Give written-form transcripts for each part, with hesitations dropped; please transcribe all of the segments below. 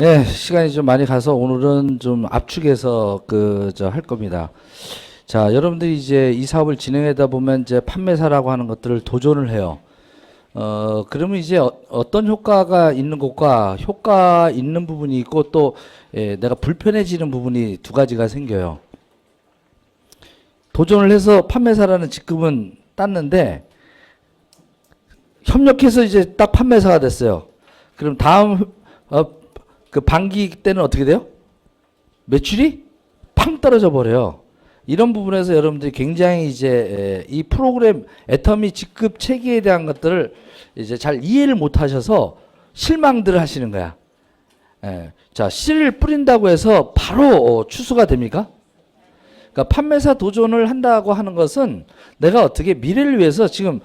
네, 시간이 좀 많이 가서 오늘은 좀 압축해서 할 겁니다. 자, 여러분들이 이제 이 사업을 진행하다 보면 이제 판매사라고 하는 것들을 도전을 해요. 그러면 이제 어떤 효과가 있는 것과 효과 있는 부분이 있고 또 내가 불편해지는 부분이 두 가지가 생겨요. 도전을 해서 판매사라는 직급은 땄는데 협력해서 이제 딱 판매사가 됐어요. 그럼 다음 그 반기 때는 어떻게 돼요? 매출이 팡 떨어져 버려요. 이런 부분에서 여러분들이 굉장히 이제 이 프로그램 애터미 직급 체계에 대한 것들을 이제 잘 이해를 못 하셔서 실망들을 하시는 거야. 자, 씨를 뿌린다고 해서 바로 추수가 됩니까? 그러니까 판매사 도전을 한다고 하는 것은 내가 어떻게 미래를 위해서 지금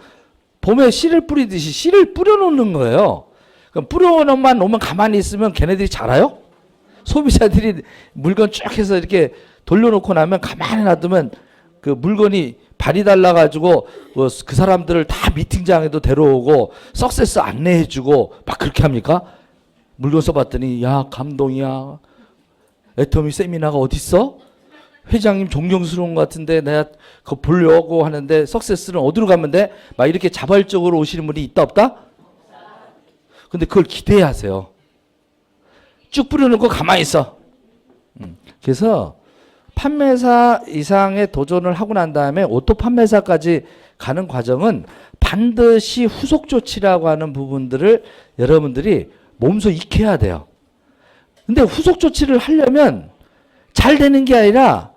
봄에 씨를 뿌리듯이 씨를 뿌려놓는 거예요. 그럼 뿌려놓으면 오면 가만히 있으면 걔네들이 자라요? 소비자들이 물건 쭉 해서 이렇게 돌려놓고 나면 가만히 놔두면 그 물건이 발이 달라가지고 그 사람들을 다 미팅장에도 데려오고 석세스 안내해주고 막 그렇게 합니까? 물건 써봤더니 야 감동이야. 애터미 세미나가 어딨어? 회장님 존경스러운 것 같은데 내가 그거 보려고 하는데 석세스는 어디로 가면 돼? 막 이렇게 자발적으로 오시는 분이 있다 없다? 근데 그걸 기대하세요. 쭉 뿌려놓고 가만히 있어. 그래서 판매사 이상의 도전을 하고 난 다음에 오토 판매사까지 가는 과정은 반드시 후속 조치라고 하는 부분들을 여러분들이 몸소 익혀야 돼요. 근데 후속 조치를 하려면 잘 되는 게 아니라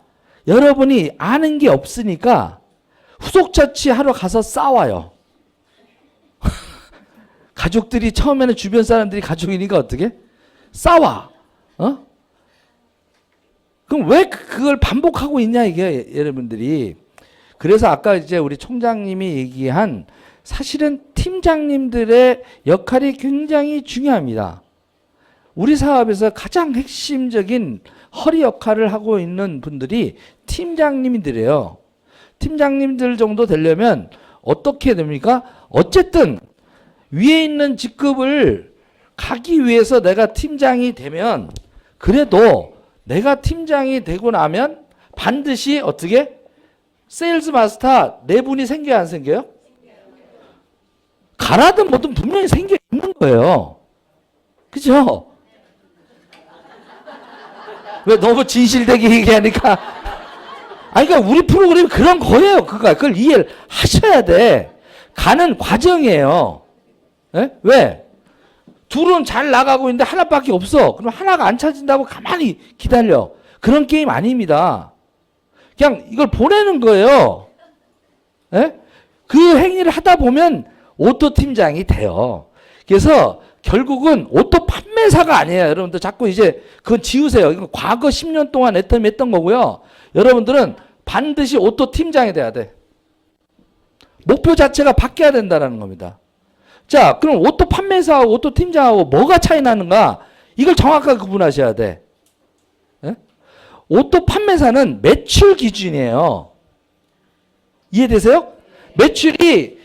여러분이 아는 게 없으니까 후속 조치하러 가서 싸워요. 가족들이 처음에는 주변 사람들이 가족이니까 어떻게? 싸워. 그럼 왜 그걸 반복하고 있냐 이게 여러분들이. 그래서 아까 이제 우리 총장님이 얘기한 사실은 팀장님들의 역할이 굉장히 중요합니다. 우리 사업에서 가장 핵심적인 허리 역할을 하고 있는 분들이 팀장님들이에요. 팀장님들 정도 되려면 어떻게 됩니까? 어쨌든 위에 있는 직급을 가기 위해서 내가 팀장이 되면 그래도 내가 팀장이 되고 나면 반드시 어떻게? 세일즈 마스터 네 분이 생겨야 안 생겨요? 가라든 뭐든 분명히 생겨 있는 거예요. 그죠? 왜 너무 진실되게 얘기하니까. 아니, 그러니까 우리 프로그램이 그런 거예요. 그걸 이해를 하셔야 돼. 가는 과정이에요. 왜? 둘은 잘 나가고 있는데 하나밖에 없어. 그럼 하나가 안 찾은다고 가만히 기다려. 그런 게임 아닙니다. 그냥 이걸 보내는 거예요. 그 행위를 하다 보면 오토 팀장이 돼요. 그래서 결국은 오토 판매사가 아니에요. 여러분들 자꾸 이제 그건 지우세요. 이거 과거 10년 동안 애터미 했던 거고요. 여러분들은 반드시 오토 팀장이 돼야 돼. 목표 자체가 바뀌어야 된다는 겁니다. 자, 그럼 오토 판매사하고 오토 팀장하고 뭐가 차이 나는가? 이걸 정확하게 구분하셔야 돼. 오토 판매사는 매출 기준이에요. 이해되세요? 매출이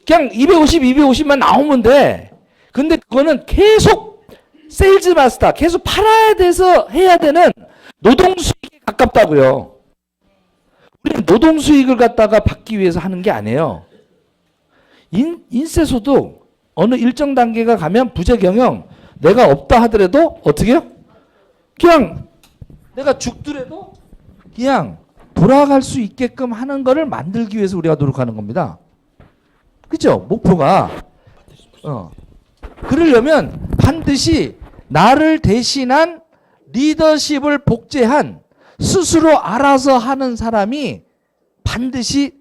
그냥 250만 나오면 돼. 근데 그거는 계속 세일즈 마스터, 계속 팔아야 돼서 해야 되는 노동 수익에 가깝다고요. 우리는 노동 수익을 갖다가 받기 위해서 하는 게 아니에요. 인세소득 어느 일정 단계가 가면 부재경영 내가 없다 하더라도 어떻게 해요? 그냥 내가 죽더라도 그냥 돌아갈 수 있게끔 하는 거를 만들기 위해서 우리가 노력하는 겁니다. 그죠? 목표가. 그러려면 반드시 나를 대신한 리더십을 복제한 스스로 알아서 하는 사람이 반드시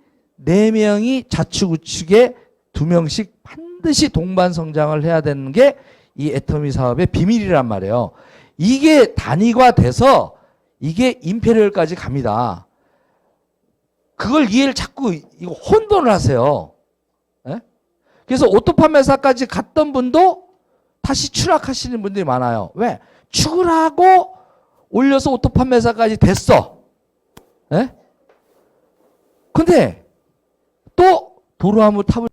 4명이 좌측우측에 2명씩 반드시 동반 성장을 해야 되는 게 이 애터미 사업의 비밀이란 말이에요. 이게 단위화돼서 이게 임페리얼까지 갑니다. 그걸 이해를 자꾸 이거 혼돈을 하세요. 그래서 오토 판매사까지 갔던 분도 다시 추락하시는 분들이 많아요. 왜? 축을 하고 올려서 오토 판매사까지 됐어. 근데 또 도로하물 탑을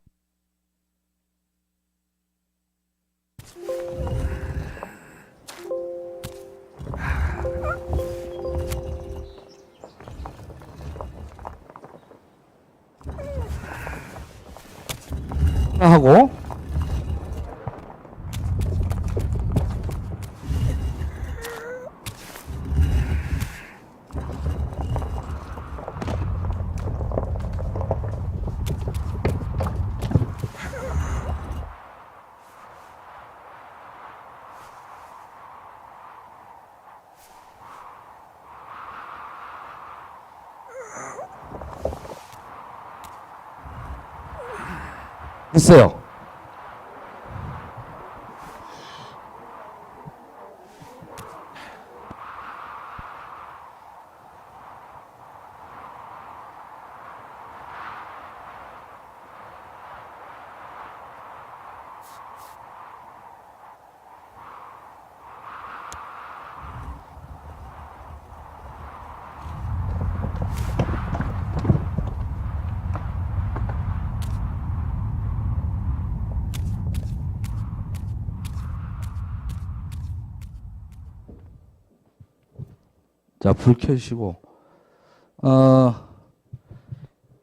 하고 됐어요. 자, 불 켜시고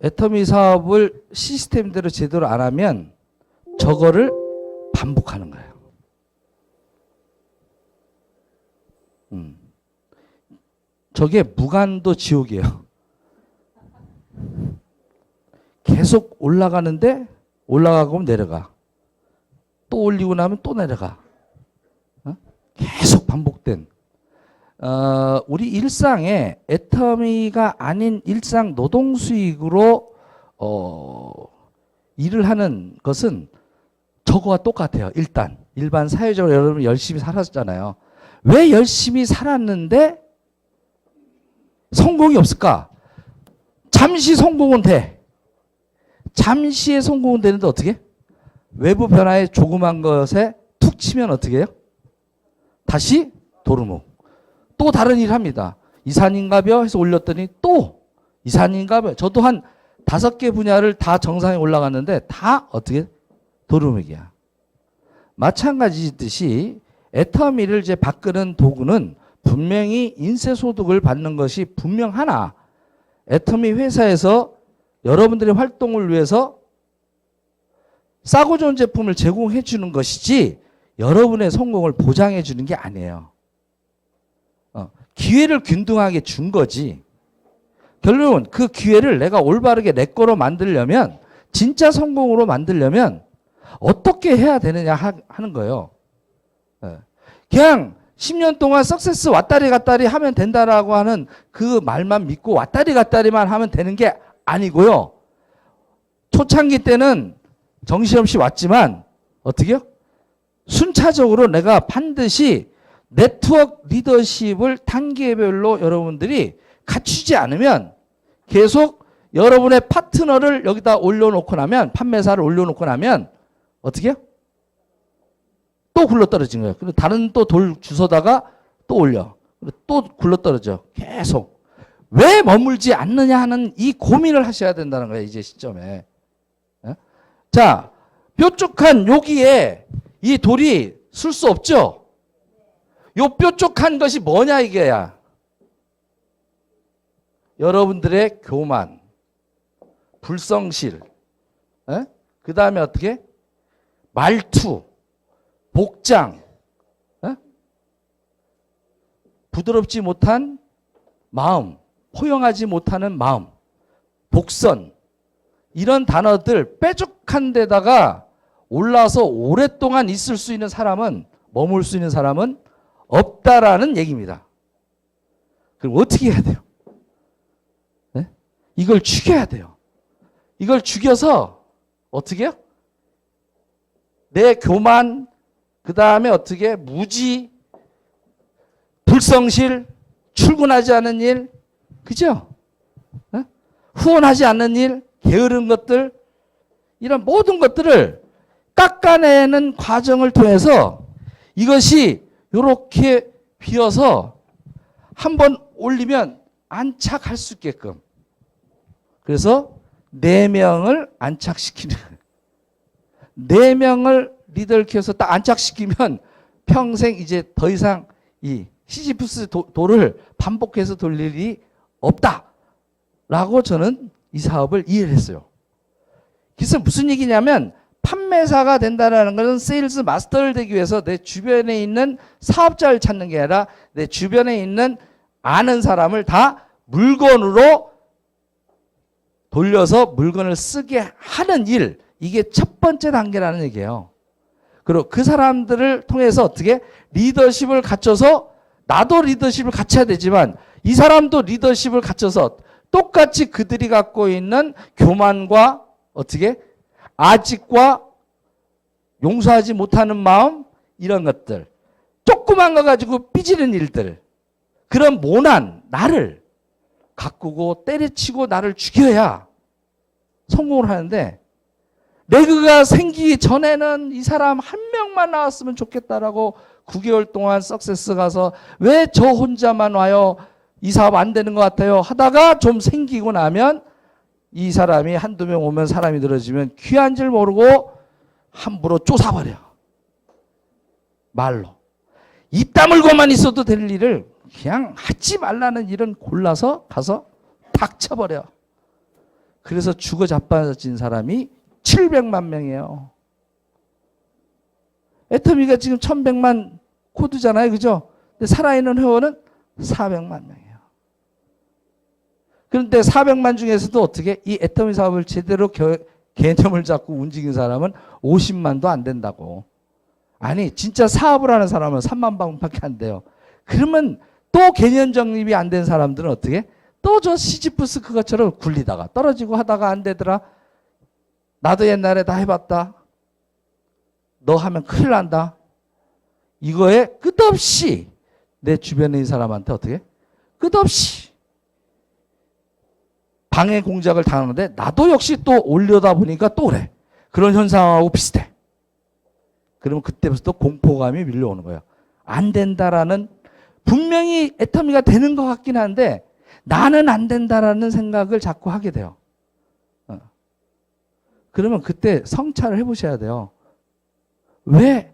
애터미 사업을 시스템대로 제대로 안 하면 저거를 반복하는 거예요. 저게 무간도 지옥이에요. 계속 올라가는데 올라가고 내려가. 또 올리고 나면 또 내려가. 계속 반복된. 우리 일상에 애터미가 아닌 일상 노동 수익으로 일을 하는 것은 저거와 똑같아요. 일단 일반 사회적으로 여러분 열심히 살았잖아요. 왜 열심히 살았는데 성공이 없을까? 잠시 성공은 돼. 잠시의 성공은 되는데 어떻게? 외부 변화의 조그만 것에 툭 치면 어떻게 해요? 다시 도루묵. 또 다른 일 합니다. 이산인가벼 해서 올렸더니 또 이산인가벼. 저도 한 5개 분야를 다 정상에 올라갔는데 다 어떻게? 도루묵이야. 마찬가지듯이 애터미를 이제 바꾸는 도구는 분명히 인쇄소득을 받는 것이 분명하나 애터미 회사에서 여러분들의 활동을 위해서 싸고 좋은 제품을 제공해 주는 것이지 여러분의 성공을 보장해 주는 게 아니에요. 기회를 균등하게 준 거지. 결국은 그 기회를 내가 올바르게 내 거로 만들려면 진짜 성공으로 만들려면 어떻게 해야 되느냐 하는 거예요. 그냥 10년 동안 석세스 왔다리 갔다리 하면 된다라고 하는 그 말만 믿고 왔다리 갔다리만 하면 되는 게 아니고요. 초창기 때는 정신없이 왔지만 어떻게요? 순차적으로 내가 반드시 네트워크 리더십을 단계별로 여러분들이 갖추지 않으면 계속 여러분의 파트너를 여기다 올려놓고 나면 판매사를 올려놓고 나면 어떻게 해요? 또 굴러떨어진 거예요. 그리고 다른 또 돌 주워다가 또 올려. 그리고 또 굴러떨어져. 계속. 왜 머물지 않느냐 하는 이 고민을 하셔야 된다는 거예요. 이제 시점에. 자, 뾰족한 여기에 이 돌이 쓸 수 없죠? 요 뾰족한 것이 뭐냐 이게야. 여러분들의 교만, 불성실, 그 다음에 어떻게? 말투, 복장, 부드럽지 못한 마음, 포용하지 못하는 마음, 복선, 이런 단어들 뾰족한 데다가 올라서 오랫동안 있을 수 있는 사람은, 머물 수 있는 사람은 없다라는 얘기입니다. 그럼 어떻게 해야 돼요? 네? 이걸 죽여야 돼요. 이걸 죽여서 어떻게 해요? 내 교만, 그 다음에 어떻게 무지, 불성실, 출근하지 않은 일, 그죠? 네? 후원하지 않는 일, 게으른 것들, 이런 모든 것들을 깎아내는 과정을 통해서 이것이 이렇게 비어서 한번 올리면 안착할 수 있게끔. 그래서 4명을 안착시키는 거예요. 4명을 리더를 키워서 딱 안착시키면 평생 이제 더 이상 이 시지프스 도를 반복해서 돌릴 일이 없다라고 저는 이 사업을 이해를 했어요. 그래서 무슨 얘기냐면 판매사가 된다는 것은 세일즈 마스터를 되기 위해서 내 주변에 있는 사업자를 찾는 게 아니라 내 주변에 있는 아는 사람을 다 물건으로 돌려서 물건을 쓰게 하는 일, 이게 첫 번째 단계라는 얘기예요. 그리고 그 사람들을 통해서 어떻게 리더십을 갖춰서, 나도 리더십을 갖춰야 되지만 이 사람도 리더십을 갖춰서 똑같이 그들이 갖고 있는 교만과 어떻게 아직과 용서하지 못하는 마음, 이런 것들, 조그만 거 가지고 삐지는 일들, 그런 모난 나를 가꾸고 때려치고 나를 죽여야 성공을 하는데, 레그가 생기기 전에는 이 사람 한 명만 나왔으면 좋겠다라고 9개월 동안 석세스 가서 왜 저 혼자만 와요? 이 사업 안 되는 것 같아요 하다가 좀 생기고 나면 이 사람이 한두 명 오면 사람이 늘어지면 귀한 줄 모르고 함부로 쫓아버려. 말로. 입 다물고만 있어도 될 일을 그냥 하지 말라는 일은 골라서 가서 탁 쳐버려. 그래서 죽어 자빠진 사람이 700만 명이에요. 애터미가 지금 1100만 코드잖아요. 그죠? 근데 살아있는 회원은 400만 명이에요. 그런데 400만 중에서도 어떻게 이 애터미 사업을 제대로 개념을 잡고 움직인 사람은 50만도 안 된다고. 아니 진짜 사업을 하는 사람은 3만 방밖에 안 돼요. 그러면 또 개념 정립이 안 된 사람들은 어떻게? 또 저 시지프스 그것처럼 굴리다가 떨어지고 하다가 안 되더라. 나도 옛날에 다 해봤다. 너 하면 큰일 난다. 이거에 끝없이 내 주변에 있는 사람한테 어떻게? 끝없이 방해 공작을 당하는데 나도 역시 또 올려다 보니까 또 그래. 그런 현상하고 비슷해. 그러면 그때부터 공포감이 밀려오는 거예요. 안 된다라는, 분명히 애터미가 되는 것 같긴 한데 나는 안 된다라는 생각을 자꾸 하게 돼요. 그러면 그때 성찰을 해보셔야 돼요. 왜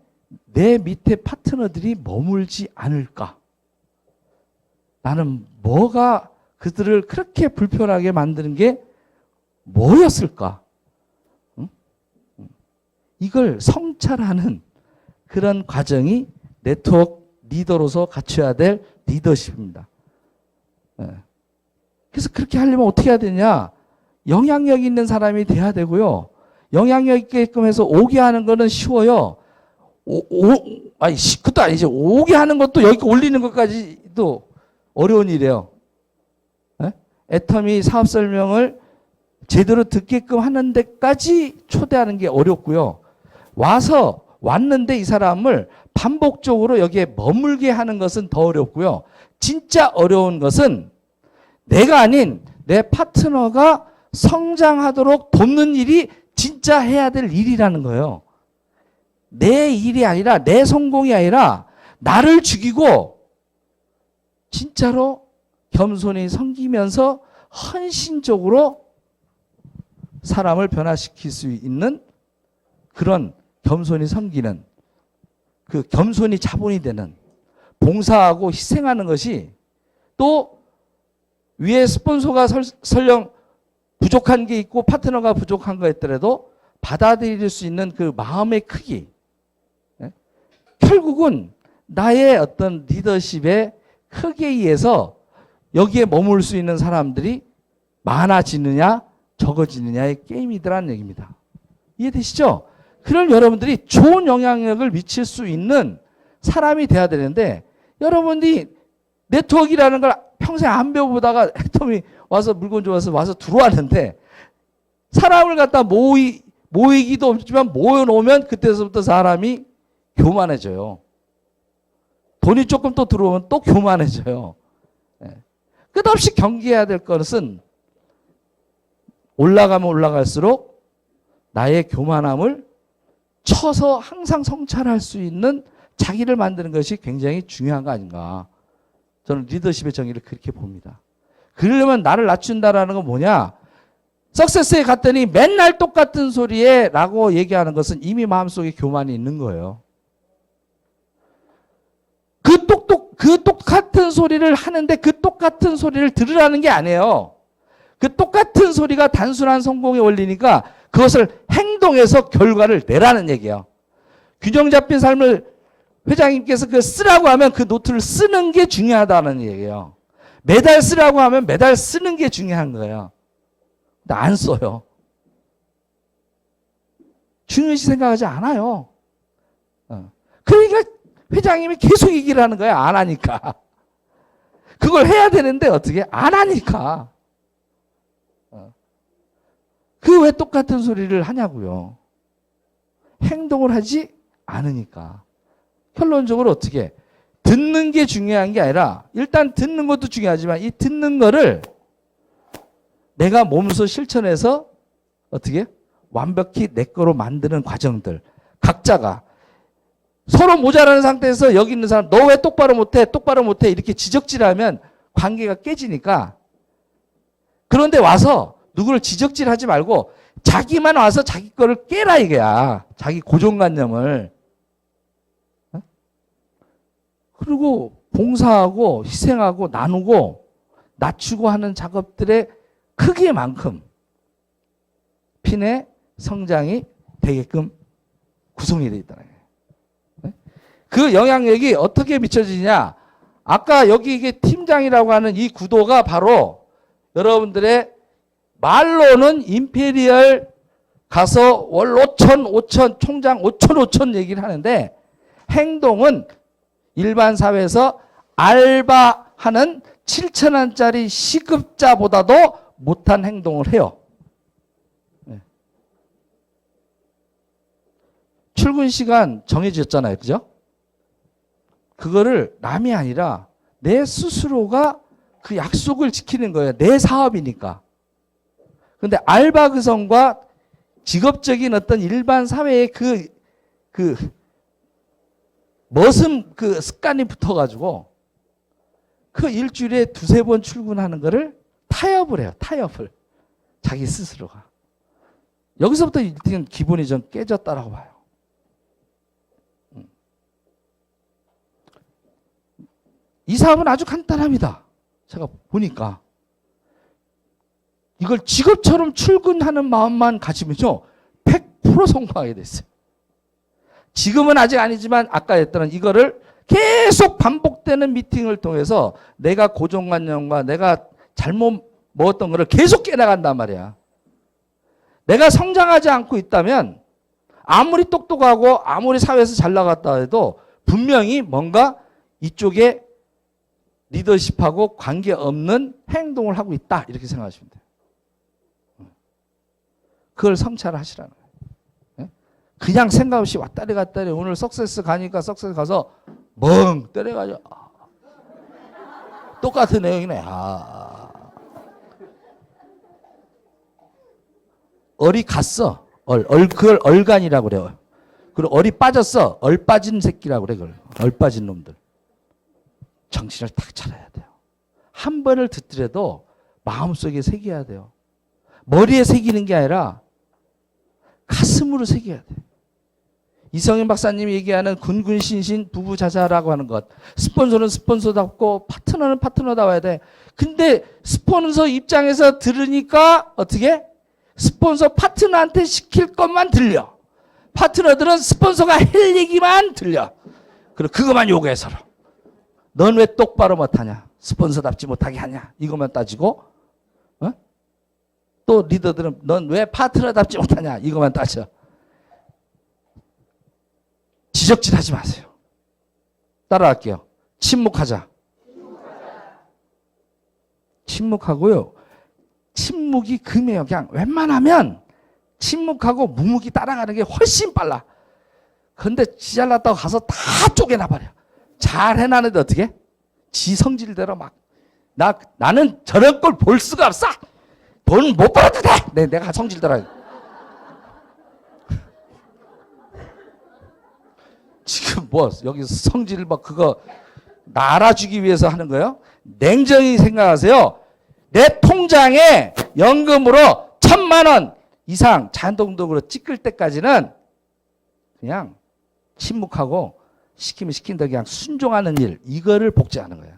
내 밑에 파트너들이 머물지 않을까? 나는 뭐가 그들을 그렇게 불편하게 만드는 게 뭐였을까? 응? 이걸 성찰하는 그런 과정이 네트워크 리더로서 갖춰야 될 리더십입니다. 그래서 그렇게 하려면 어떻게 해야 되냐? 영향력 있는 사람이 돼야 되고요. 영향력 있게끔 해서 오게 하는 거는 쉬워요. 아니, 그것도 아니죠. 오게 하는 것도 여기 올리는 것까지도 어려운 일이에요. 애터미 사업 설명을 제대로 듣게끔 하는 데까지 초대하는 게 어렵고요. 왔는데 이 사람을 반복적으로 여기에 머물게 하는 것은 더 어렵고요. 진짜 어려운 것은 내가 아닌 내 파트너가 성장하도록 돕는 일이 진짜 해야 될 일이라는 거예요. 내 일이 아니라, 내 성공이 아니라 나를 죽이고 진짜로 겸손히 섬기면서 헌신적으로 사람을 변화시킬 수 있는 그런 겸손히 섬기는, 그 겸손히 자본이 되는, 봉사하고 희생하는 것이, 또 위에 스폰서가 설령 부족한 게 있고 파트너가 부족한 거 있더라도 받아들일 수 있는 그 마음의 크기, 결국은 나의 어떤 리더십의 크기에 의해서 여기에 머물 수 있는 사람들이 많아지느냐 적어지느냐의 게임이더라는 얘기입니다. 이해되시죠? 그럼 여러분들이 좋은 영향력을 미칠 수 있는 사람이 돼야 되는데, 여러분이 네트워크라는 걸 평생 안 배워보다가 애터미 와서 물건 좋아서 와서 들어왔는데, 사람을 갖다 모이기도 없지만 모여놓으면 그때서부터 사람이 교만해져요. 돈이 조금 또 들어오면 또 교만해져요. 끝없이 경계해야 될 것은 올라가면 올라갈수록 나의 교만함을 쳐서 항상 성찰할 수 있는 자기를 만드는 것이 굉장히 중요한 거 아닌가. 저는 리더십의 정의를 그렇게 봅니다. 그러려면 나를 낮춘다라는 건 뭐냐? 석세스에 갔더니 맨날 똑같은 소리에 라고 얘기하는 것은 이미 마음속에 교만이 있는 거예요. 그 똑같은 소리를 하는데 그 똑같은 소리를 들으라는 게 아니에요. 그 똑같은 소리가 단순한 성공의 원리니까 그것을 행동해서 결과를 내라는 얘기예요. 균형 잡힌 삶을 회장님께서 그 쓰라고 하면 그 노트를 쓰는 게 중요하다는 얘기예요. 매달 쓰라고 하면 매달 쓰는 게 중요한 거예요. 근데 안 써요. 중요시 생각하지 않아요. 그러니까 회장님이 계속 얘기를 하는 거야. 안 하니까. 그걸 해야 되는데 어떻게 안 하니까. 그 왜 똑같은 소리를 하냐고요. 행동을 하지 않으니까. 결론적으로 어떻게 듣는 게 중요한 게 아니라 일단 듣는 것도 중요하지만 이 듣는 거를 내가 몸소 실천해서 어떻게 완벽히 내 거로 만드는 과정들. 각자가 서로 모자라는 상태에서 여기 있는 사람 너 왜 똑바로 못해 똑바로 못해 이렇게 지적질하면 관계가 깨지니까. 그런데 와서 누구를 지적질하지 말고 자기만 와서 자기 거를 깨라 이거야. 자기 고정관념을. 그리고 봉사하고 희생하고 나누고 낮추고 하는 작업들의 크기만큼 핀의 성장이 되게끔 구성이 되어 있다는 거예요. 그 영향력이 어떻게 미쳐지냐? 아까 여기 이게 팀장이라고 하는 이 구도가 바로 여러분들의 말로는 임페리얼 가서 월 5천 총장 5천 얘기를 하는데 행동은 일반 사회에서 알바하는 7,000원짜리 시급자보다도 못한 행동을 해요. 출근 시간 정해졌잖아요. 그죠? 그거를 남이 아니라 내 스스로가 그 약속을 지키는 거예요. 내 사업이니까. 근데 알바 구성과 직업적인 어떤 일반 사회의 머슴 그 습관이 붙어가지고 그 일주일에 2-3번 출근하는 거를 타협을 해요. 타협을. 자기 스스로가. 여기서부터 일단 기본이 좀 깨졌다라고 봐요. 이 사업은 아주 간단합니다. 제가 보니까. 이걸 직업처럼 출근하는 마음만 가지면요. 100% 성공하게 됐어요. 지금은 아직 아니지만 아까 했던 이거를 계속 반복되는 미팅을 통해서 내가 고정관념과 내가 잘못 먹었던 거를 계속 깨나간단 말이야. 내가 성장하지 않고 있다면 아무리 똑똑하고 아무리 사회에서 잘 나갔다 해도 분명히 뭔가 이쪽에 리더십하고 관계없는 행동을 하고 있다. 이렇게 생각하시면 돼요. 그걸 성찰하시라는 거예요. 그냥 생각 없이 왔다리 갔다리 오늘 석세스 가니까 석세스 가서 멍 때려가지고 똑같은 내용이네. 얼이 갔어. 그걸 얼간이라고 그래요. 그리고 얼이 빠졌어. 얼 빠진 새끼라고 그래. 그걸. 얼 빠진 놈들. 정신을 탁 차려야 돼요. 한 번을 듣더라도 마음속에 새겨야 돼요. 머리에 새기는 게 아니라 가슴으로 새겨야 돼. 이성현 박사님이 얘기하는 군군신신 부부자자라고 하는 것. 스폰서는 스폰서답고 파트너는 파트너다워야 돼. 근데 스폰서 입장에서 들으니까 어떻게? 스폰서 파트너한테 시킬 것만 들려. 파트너들은 스폰서가 할 얘기만 들려. 그리고 그것만 요구해 서로. 넌 왜 똑바로 못하냐? 스폰서답지 못하게 하냐? 이것만 따지고 또 리더들은 넌 왜 파트너답지 못하냐? 이것만 따져. 지적질하지 마세요. 따라할게요. 침묵하자. 침묵하고요. 침묵이 금이에요. 그냥 웬만하면 침묵하고 묵묵히 따라가는 게 훨씬 빨라. 근데 지잘났다고 가서 다 쪼개놔버려. 잘 해놨는데 어떻게? 지 성질대로 막. 나는 저런 걸 볼 수가 없어. 돈 못 벌어도 돼. 내가 성질대로. 지금 뭐 여기서 성질 막 그거 날아주기 위해서 하는 거예요? 냉정히 생각하세요. 내 통장에 연금으로 1,000만 원 이상 자동적으로 찍을 때까지는 그냥 침묵하고 시키면 시킨다 그냥 순종하는 일, 이거를 복제하는 거예요.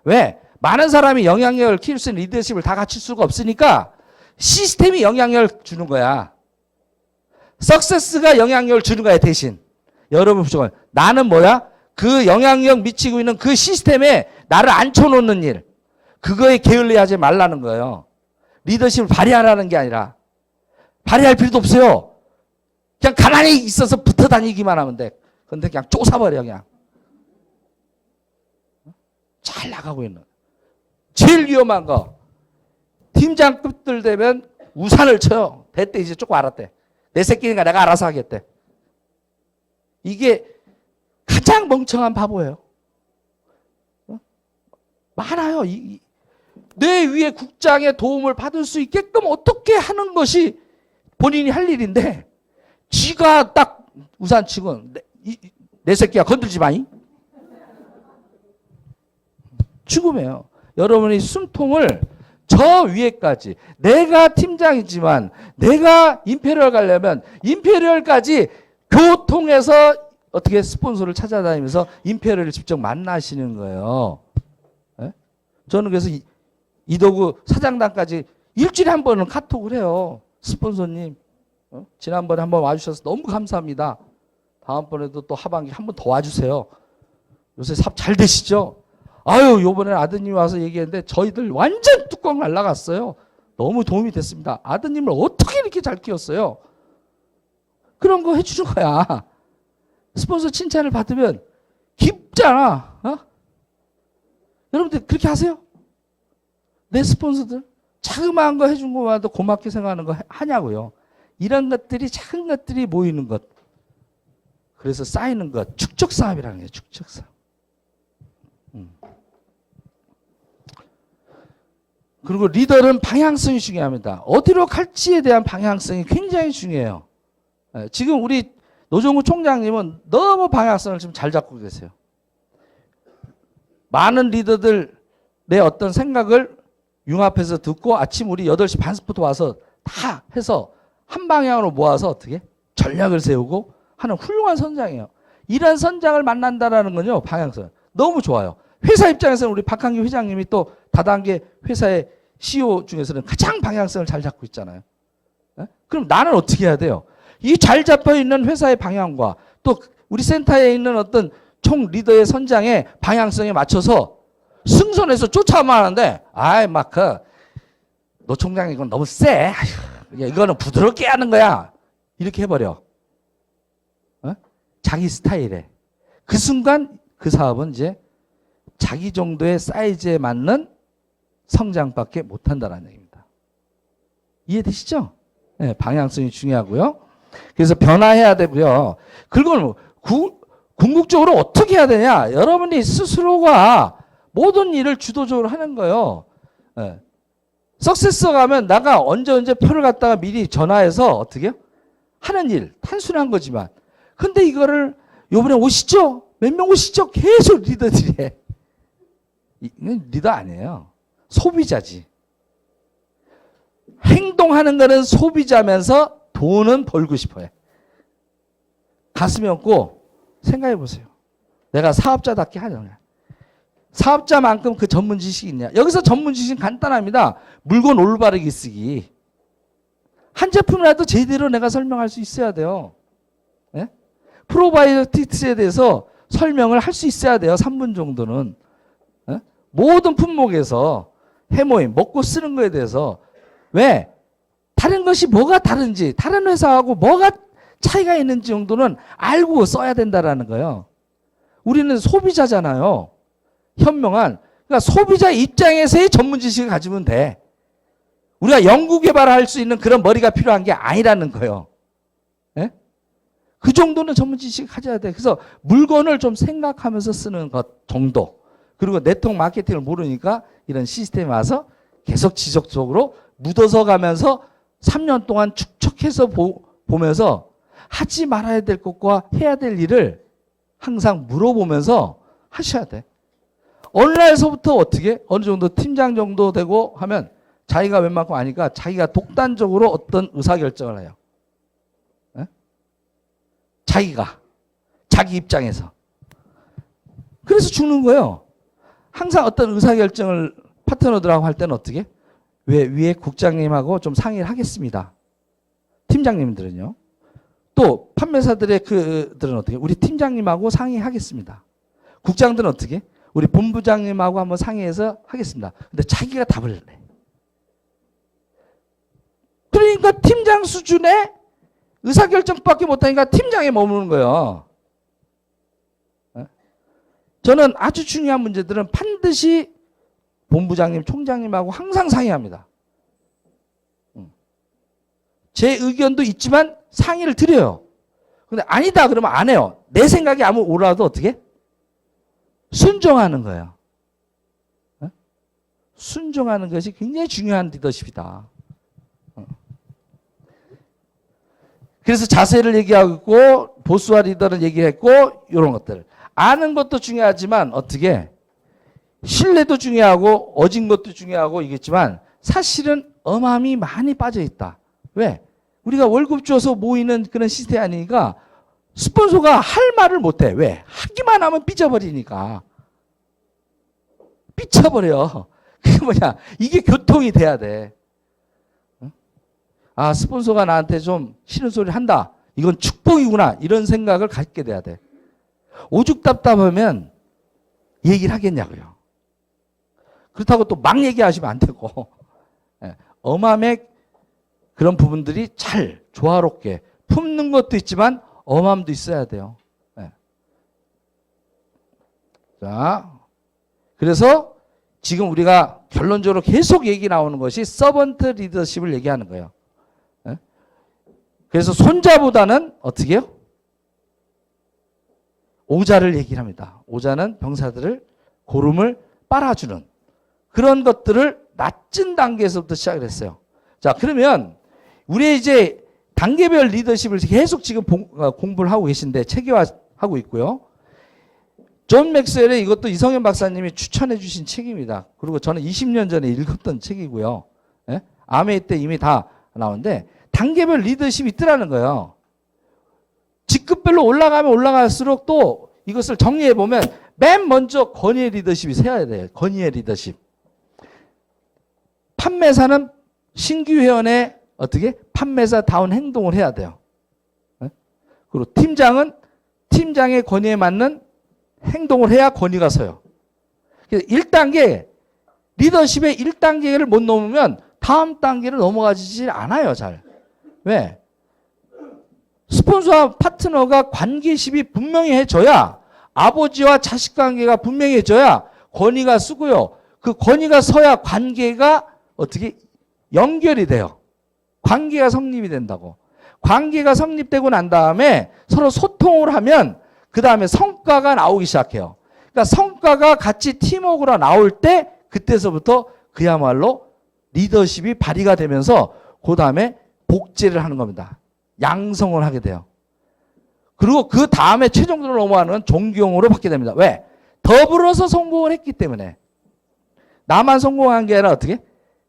왜? 많은 사람이 영향력을 키울 수 있는 리더십을 다 갖출 수가 없으니까 시스템이 영향력을 주는 거야. 석세스가 영향력을 주는 거야, 대신. 여러분 부족한. 나는 뭐야? 그 영향력 미치고 있는 그 시스템에 나를 앉혀놓는 일. 그거에 게을리하지 말라는 거예요. 리더십을 발휘하라는 게 아니라. 발휘할 필요도 없어요. 그냥 가만히 있어서 붙어 다니기만 하면 돼. 근데 그냥 쫓아버려, 그냥. 잘 나가고 있는. 제일 위험한 거. 팀장급들 되면 우산을 쳐요. 대때 이제 조금 알았대. 내 새끼니까 내가 알아서 하겠대. 이게 가장 멍청한 바보예요. 많아요. 내 위에 국장의 도움을 받을 수 있게끔 어떻게 하는 것이 본인이 할 일인데 지가 딱 우산 치고 내 새끼야 건들지 마이. 죽음이에요. 여러분이 숨통을 저 위에까지 내가 팀장이지만 내가 임페리얼 가려면 임페리얼까지 교통해서 어떻게 스폰서를 찾아다니면서 임페리얼을 직접 만나시는 거예요. 네? 저는 그래서 이도구 사장단까지 일주일에 한 번은 카톡을 해요. 스폰서님 지난번에 한번 와주셔서 너무 감사합니다. 다음번에도 또 하반기 한 번 더 와주세요. 요새 삽 잘 되시죠? 아유, 요번에 아드님이 와서 얘기했는데 저희들 완전 뚜껑 날라갔어요. 너무 도움이 됐습니다. 아드님을 어떻게 이렇게 잘 키웠어요? 그런 거 해주는 거야. 스폰서 칭찬을 받으면 깊잖아. 어? 여러분들 그렇게 하세요? 내 스폰서들 자그마한 거 해준 것만도 고맙게 생각하는 거 하냐고요. 이런 것들이 작은 것들이 모이는 것. 그래서 쌓이는 것. 축적사업이라는 거예요. 축적사업. 그리고 리더는 방향성이 중요합니다. 어디로 갈지에 대한 방향성이 굉장히 중요해요. 지금 우리 노종우 총장님은 너무 방향성을 지금 잘 잡고 계세요. 많은 리더들 내 어떤 생각을 융합해서 듣고 아침 우리 8시 반부터 와서 다 해서 한 방향으로 모아서 어떻게 전략을 세우고 하는 훌륭한 선장이에요. 이런 선장을 만난다라는 건요, 방향성. 너무 좋아요. 회사 입장에서는 우리 박한규 회장님이 또 다단계 회사의 CEO 중에서는 가장 방향성을 잘 잡고 있잖아요. 네? 그럼 나는 어떻게 해야 돼요? 이 잘 잡혀 있는 회사의 방향과 또 우리 센터에 있는 어떤 총 리더의 선장의 방향성에 맞춰서 승선해서 쫓아만 하는데, 너 총장 이건 너무 세. 아휴, 이거는 부드럽게 하는 거야. 이렇게 해버려. 어? 자기 스타일에. 그 순간 그 사업은 이제 자기 정도의 사이즈에 맞는 성장밖에 못한다는 얘기입니다. 이해되시죠? 네, 방향성이 중요하고요. 그래서 변화해야 되고요. 그걸 궁극적으로 어떻게 해야 되냐? 여러분이 스스로가 모든 일을 주도적으로 하는 거예요. 네. 석세서 가면 나가 언제 표를 갖다가 미리 전화해서 어떻게 해요? 하는 일, 단순한 거지만. 근데 이거를 요번에 오시죠? 몇 명 오시죠? 계속 리더들이 해. 이건 리더 아니에요. 소비자지. 행동하는 거는 소비자면서 돈은 벌고 싶어요. 가슴이 없고 생각해 보세요. 내가 사업자답게 하냐. 사업자만큼 그 전문 지식이 있냐. 여기서 전문 지식은 간단합니다. 물건 올바르게 쓰기. 한 제품이라도 제대로 내가 설명할 수 있어야 돼요. 네? 프로바이오틱스에 대해서 설명을 할 수 있어야 돼요. 3분 정도는. 네? 모든 품목에서 해모임, 먹고 쓰는 거에 대해서 왜? 다른 것이 뭐가 다른지, 다른 회사하고 뭐가 차이가 있는지 정도는 알고 써야 된다라는 거예요. 우리는 소비자잖아요. 현명한. 그러니까 소비자 입장에서의 전문 지식을 가지면 돼. 우리가 연구 개발할 수 있는 그런 머리가 필요한 게 아니라는 거예요. 네? 그 정도는 전문 지식을 가져야 돼. 그래서 물건을 좀 생각하면서 쓰는 것 정도. 그리고 네트워크 마케팅을 모르니까 이런 시스템에 와서 계속 지속적으로 묻어서 가면서 3년 동안 축적해서 보면서 하지 말아야 될 것과 해야 될 일을 항상 물어보면서 하셔야 돼. 어느 날서부터 어떻게 어느 정도 팀장 정도 되고 하면 자기가 웬만큼 아니까 자기가 독단적으로 어떤 의사결정을 해요. 네? 자기가 자기 입장에서. 그래서 죽는 거예요. 항상 어떤 의사결정을 파트너들하고 할 때는 어떻게? 왜 위에 국장님하고 좀 상의를 하겠습니다. 팀장님들은요. 또 판매사들의 그들은 어떻게? 우리 팀장님하고 상의하겠습니다. 국장들은 어떻게? 우리 본부장님하고 한번 상의해서 하겠습니다. 근데 자기가 답을 내. 그러니까 팀장 수준의 의사결정밖에 못하니까 팀장에 머무는 거예요. 저는 아주 중요한 문제들은 반드시 본부장님, 총장님하고 항상 상의합니다. 제 의견도 있지만 상의를 드려요. 근데 아니다 그러면 안 해요. 내 생각이 아무 오라도 어떻게? 순종하는 거예요. 순종하는 것이 굉장히 중요한 리더십이다. 그래서 자세를 얘기하고 보스와 리더를 얘기했고 이런 것들. 아는 것도 중요하지만 어떻게? 신뢰도 중요하고 어진 것도 중요하고 이겠지만 사실은 엄함이 많이 빠져 있다. 왜? 우리가 월급 줘서 모이는 그런 시스템이 아니니까 스폰서가 할 말을 못해. 왜? 하기만 하면 삐져버리니까. 삐쳐버려. 그게 뭐냐? 이게 교통이 돼야 돼. 아, 스폰서가 나한테 좀 싫은 소리를 한다. 이건 축복이구나. 이런 생각을 갖게 돼야 돼. 오죽 답답하면 얘기를 하겠냐고요. 그렇다고 또 막 얘기하시면 안 되고 엄함의 그런 부분들이 잘 조화롭게 품는 것도 있지만 엄함도 있어야 돼요. 자, 그래서 지금 우리가 결론적으로 계속 얘기 나오는 것이 서번트 리더십을 얘기하는 거예요. 그래서 손자보다는 어떻게 해요? 오자를 얘기를 합니다. 오자는 병사들을 고름을 빨아주는 그런 것들을 낮은 단계에서부터 시작을 했어요. 자, 그러면 우리 이제 단계별 리더십을 계속 지금 공부를 하고 계신데 체계화하고 있고요. 존 맥스웰의 이것도 이성현 박사님이 추천해 주신 책입니다. 그리고 저는 20년 전에 읽었던 책이고요. 아메이 때 이미 다 나오는데 단계별 리더십이 있더라는 거예요. 직급별로 올라가면 올라갈수록 또 이것을 정리해 보면 맨 먼저 권위의 리더십이 세워야 돼요. 권위의 리더십. 판매사는 신규 회원의 어떻게 판매사다운 행동을 해야 돼요. 그리고 팀장은 팀장의 권위에 맞는 행동을 해야 권위가 서요. 그래서 1단계 리더십의 1단계를 못 넘으면 다음 단계를 넘어가지 않아요. 잘. 왜? 스폰서와 파트너가 관계십이 분명히 해줘야 아버지와 자식 관계가 분명히 해줘야 권위가 쓰고요. 그 권위가 서야 관계가 어떻게 연결이 돼요. 관계가 성립이 된다고. 관계가 성립되고 난 다음에 서로 소통을 하면 그 다음에 성과가 나오기 시작해요. 그러니까 성과가 같이 팀워크로 나올 때 그때서부터 그야말로 리더십이 발휘가 되면서 그 다음에 복제를 하는 겁니다. 양성을 하게 돼요. 그리고 그 다음에 최종적으로 넘어가는 건 존경으로 받게 됩니다. 왜? 더불어서 성공을 했기 때문에. 나만 성공한 게 아니라 어떻게?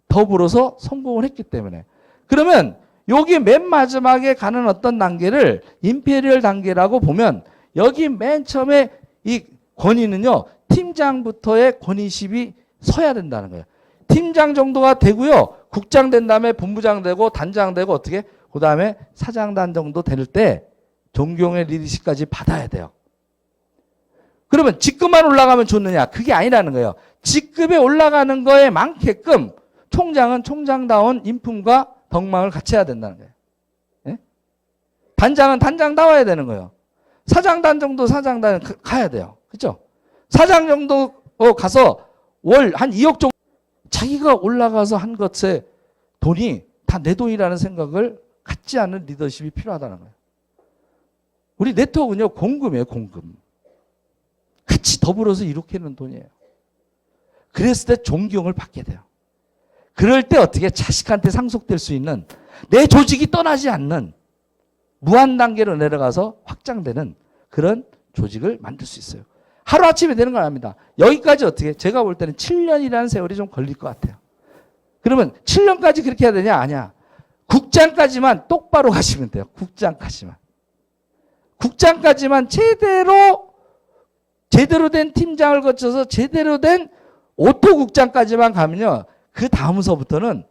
더불어서 성공을 했기 때문에. 그러면 여기 맨 마지막에 가는 어떤 단계를 임페리얼 단계라고 보면 여기 맨 처음에 이 권위는요. 팀장부터의 권위십이 서야 된다는 거예요. 팀장 정도가 되고요. 국장 된 다음에 본부장 되고 단장 되고 어떻게? 그 다음에 사장단 정도 될 때 존경의 리더십까지 받아야 돼요. 그러면 직급만 올라가면 좋느냐? 그게 아니라는 거예요. 직급에 올라가는 거에 많게끔 총장은 총장다운 인품과 덕망을 갖춰야 된다는 거예요. 예? 단장은 단장다워야 되는 거예요. 사장단 정도 사장단 가야 돼요. 그렇죠? 사장 정도 가서 월 한 2억 정도 자기가 올라가서 한 것에 돈이 다 내 돈이라는 생각을 갖지 않는 리더십이 필요하다는 거예요. 우리 네트워크는요. 공금이에요. 공금. 같이 더불어서 이렇게 하는 돈이에요. 그랬을 때 존경을 받게 돼요. 그럴 때 어떻게 자식한테 상속될 수 있는 내 조직이 떠나지 않는 무한 단계로 내려가서 확장되는 그런 조직을 만들 수 있어요. 하루아침에 되는 건 아닙니다. 여기까지 어떻게 제가 볼 때는 7년이라는 세월이 좀 걸릴 것 같아요. 그러면 7년까지 그렇게 해야 되냐? 아니야. 국장까지만 똑바로 가시면 돼요. 국장까지만. 국장까지만 제대로 된 팀장을 거쳐서 제대로 된 오토국장까지만 가면요. 그 다음서부터는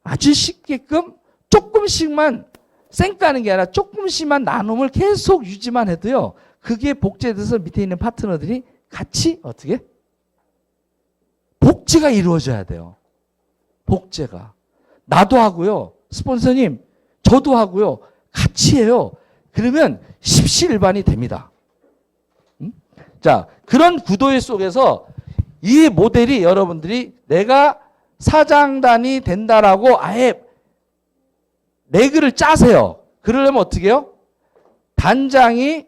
아주 쉽게끔 조금씩만 쌩까는 게 아니라 조금씩만 나눔을 계속 유지만 해도요. 그게 복제돼서 밑에 있는 파트너들이 같이 어떻게? 복제가 이루어져야 돼요. 복제가. 나도 하고요. 스폰서님, 저도 하고요. 같이 해요. 그러면 십시일반이 됩니다. 자, 그런 구도의 속에서 이 모델이 여러분들이 내가 사장단이 된다라고 아예 레그를 짜세요. 그러려면 어떻게 해요? 단장이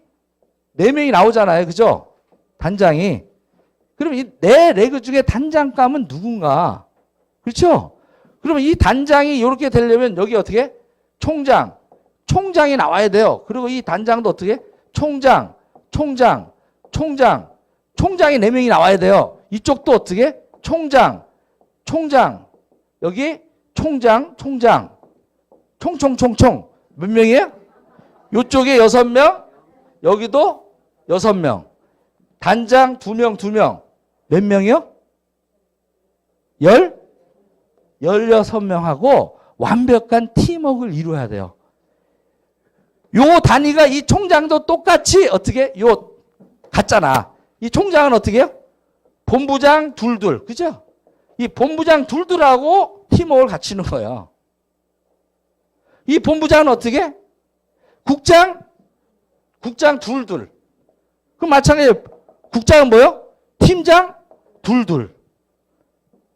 4명이 나오잖아요. 그죠? 단장이. 그럼 이 내 레그 중에 단장감은 누군가? 그렇죠? 그러면 이 단장이 이렇게 되려면 여기 어떻게? 총장이 나와야 돼요. 그리고 이 단장도 어떻게? 총장이 4명이 나와야 돼요. 이쪽도 어떻게? 총장. 여기 총장. 몇 명이에요? 이쪽에 6명, 여기도 6명. 단장 2명. 몇 명이요? 16명하고 완벽한 팀워크를 이루어야 돼요. 요 단위가 이 총장도 똑같이 어떻게? 요 같잖아. 이 총장은 어떻게 해요? 본부장 둘. 그죠? 이 본부장 둘하고 팀워크를 갖추는 거예요. 이 본부장은 어떻게? 국장 둘. 그럼 마찬가지로 국장은 뭐요? 팀장 둘.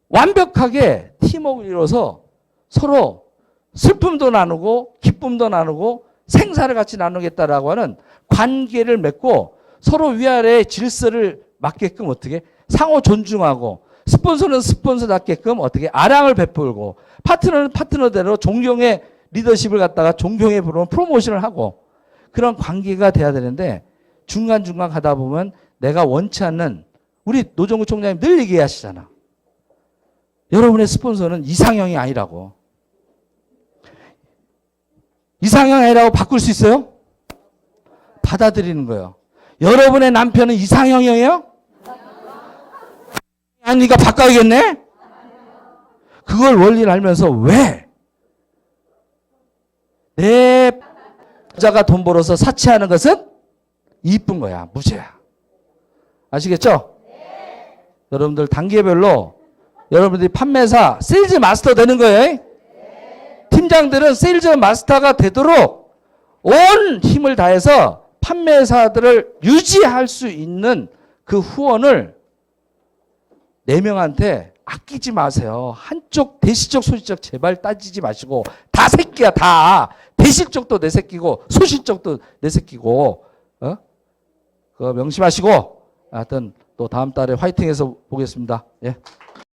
완벽하게 팀워크를 이뤄서 서로 슬픔도 나누고 기쁨도 나누고 생사를 같이 나누겠다라고 하는 관계를 맺고 서로 위아래의 질서를 맞게끔 어떻게 상호 존중하고 스폰서는 스폰서답게끔 어떻게 아량을 베풀고 파트너는 파트너대로 존경의 리더십을 갖다가 존경해 부르는 프로모션을 하고 그런 관계가 돼야 되는데 중간중간 가다 보면 내가 원치 않는 우리 노정구 총장님 늘 얘기하시잖아. 여러분의 스폰서는 이상형이 아니라고. 이상형 아니라고 바꿀 수 있어요? 받아들이는 거예요. 여러분의 남편은 이상형이에요? 아니니까 바꿔야겠네? 그걸 원리를 알면서 왜? 내 여자가 돈 벌어서 사치하는 것은 이쁜 거야. 무죄야. 아시겠죠? 네. 여러분들 단계별로 여러분들이 판매사, 세일즈 마스터 되는 거예요. 네. 팀장들은 세일즈 마스터가 되도록 온 힘을 다해서 판매사들을 유지할 수 있는 그 후원을 4명한테 아끼지 마세요. 한쪽 대시적 소시적 제발 따지지 마시고 다 새끼야 다. 대실적도 내 새끼고 소실적도 내 새끼고 그거 명심하시고 하여튼 또 다음 달에 화이팅해서 보겠습니다. 예.